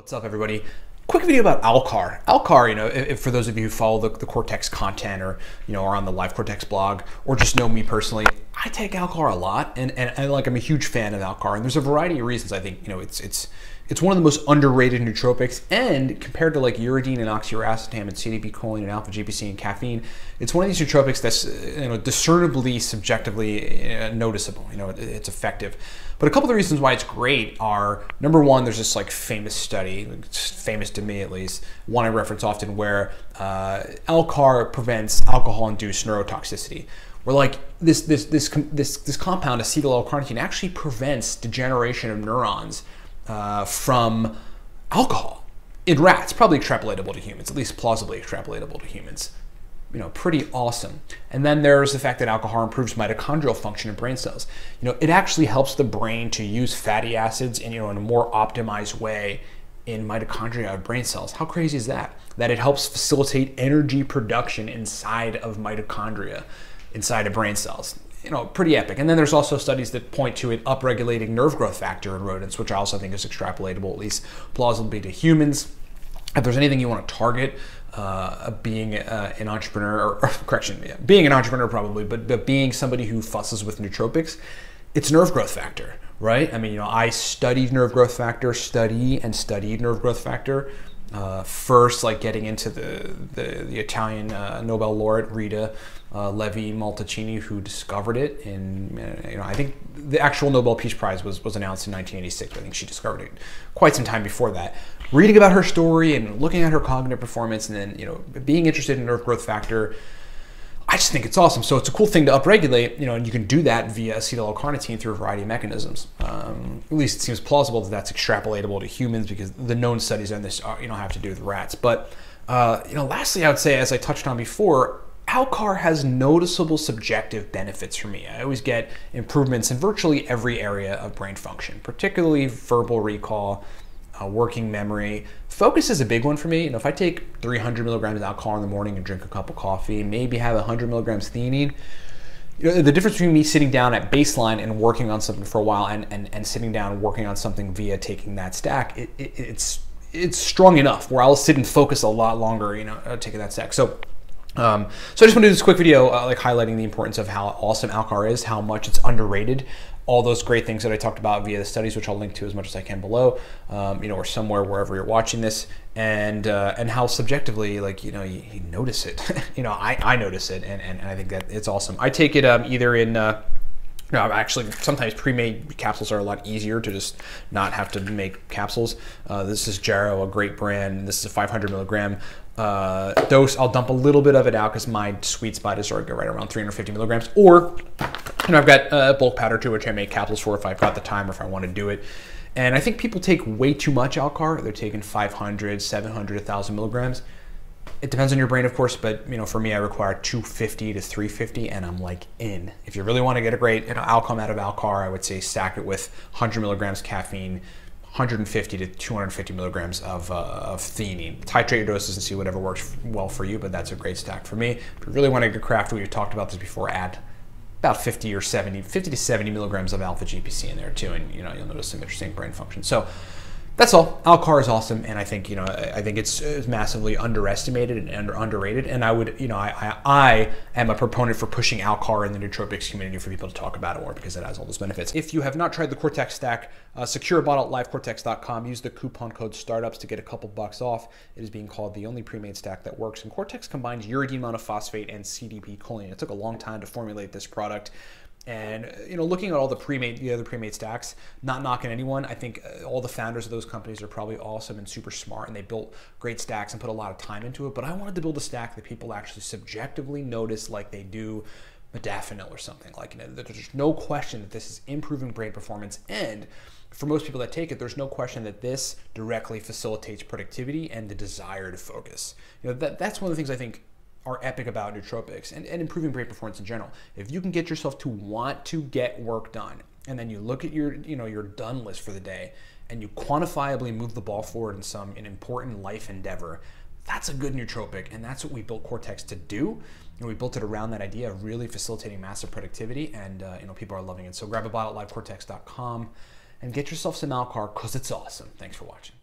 What's up, everybody? Quick video about ALCAR. ALCAR, if for those of you who follow the Cortex content or, are on the Live Cortex blog or just know me personally, I take ALCAR a lot and I'm a huge fan of ALCAR. And there's a variety of reasons. I think, it's one of the most underrated nootropics, and compared to like uridine and oxiracetam and CDB-choline and alpha-GPC and caffeine, it's one of these nootropics that's discernibly, subjectively noticeable. It's effective. But a couple of the reasons why it's great are, number one, there's this like famous study, it's famous to me at least, one I reference often, where ALCAR prevents alcohol-induced neurotoxicity. Where like this compound, acetyl L-carnitine, actually prevents degeneration of neurons from alcohol in rats, probably extrapolatable to humans, at least plausibly extrapolatable to humans. Pretty awesome. And then there's the fact that alcohol improves mitochondrial function in brain cells. It actually helps the brain to use fatty acids in a more optimized way in mitochondria of brain cells. How crazy is that? That it helps facilitate energy production inside of mitochondria, inside of brain cells. Pretty epic. And then there's also studies that point to it upregulating nerve growth factor in rodents, which I also think is extrapolatable, at least plausibly, to humans. If there's anything you want to target, being an entrepreneur, being an entrepreneur probably, but being somebody who fusses with nootropics, it's nerve growth factor, right? I studied nerve growth factor, studied nerve growth factor. First, like getting into the Italian Nobel laureate Rita Levi Montalcini, who discovered it in, I think the actual Nobel Peace Prize was announced in 1986. I think she discovered it quite some time before that. Reading about her story and looking at her cognitive performance, and then being interested in nerve growth factor, I just think it's awesome. So it's a cool thing to upregulate, and you can do that via acetyl L-carnitine through a variety of mechanisms. At least it seems plausible that that's extrapolatable to humans, because the known studies on this have to do with rats. But lastly, I would say, as I touched on before, ALCAR has noticeable subjective benefits for me. I always get improvements in virtually every area of brain function, particularly verbal recall, working memory. Focus is a big one for me. If I take 300 milligrams of ALCAR in the morning and drink a cup of coffee, maybe have 100 milligrams theanine, the difference between me sitting down at baseline and working on something for a while and sitting down and working on something via taking that stack, it's strong enough where I'll sit and focus a lot longer, taking that stack. So I just want to do this quick video like highlighting the importance of how awesome ALCAR is, how much it's underrated, all those great things that I talked about via the studies, which I'll link to as much as I can below, or somewhere wherever you're watching this, and how subjectively, like, you notice it. I notice it, and I think that it's awesome. I take it either in, actually, sometimes pre-made capsules are a lot easier to just not have to make capsules. This is Jarrow, a great brand. This is a 500 milligram dose. I'll dump a little bit of it out because my sweet spot is right around 350 milligrams. Or, I've got bulk powder too, which I make capsules for if I've got the time or if I want to do it. And I think people take way too much ALCAR. They're taking 500, 700, 1,000 milligrams. It depends on your brain, of course, but for me, I require 250 to 350, and I'm like in. If you really want to get a great outcome out of ALCAR, I would say stack it with 100 milligrams caffeine, 150 to 250 milligrams of theanine. Titrate your doses and see whatever works well for you, but that's a great stack for me. If you really want to get crafty, we've talked about this before, add about 50 to 70 milligrams of alpha-GPC in there too, and you'll notice some interesting brain function. So that's all. ALCAR is awesome, and I think I think it's massively underestimated and underrated. And I would I am a proponent for pushing ALCAR in the nootropics community for people to talk about it more, because it has all those benefits. If you have not tried the Cortex Stack, secure a bottle at livecortex.com. Use the coupon code STARTUPS to get a couple bucks off. It is being called the only pre-made stack that works. And Cortex combines uridine monophosphate and CDB-choline. It took a long time to formulate this product. And looking at all the other pre-made stacks, not knocking anyone, I think all the founders of those companies are probably awesome and super smart, and they built great stacks and put a lot of time into it. But I wanted to build a stack that people actually subjectively notice, like they do modafinil or something. Like there's no question that this is improving brain performance, and for most people that take it, there's no question that this directly facilitates productivity and the desire to focus. That's one of the things I think are epic about nootropics and improving brain performance in general. If you can get yourself to want to get work done, and then you look at your your done list for the day, and you quantifiably move the ball forward in an important life endeavor, that's a good nootropic, and that's what we built Cortex to do. We built it around that idea of really facilitating massive productivity, and people are loving it. So grab a bottle at livecortex.com and get yourself some ALCAR, because it's awesome. Thanks for watching.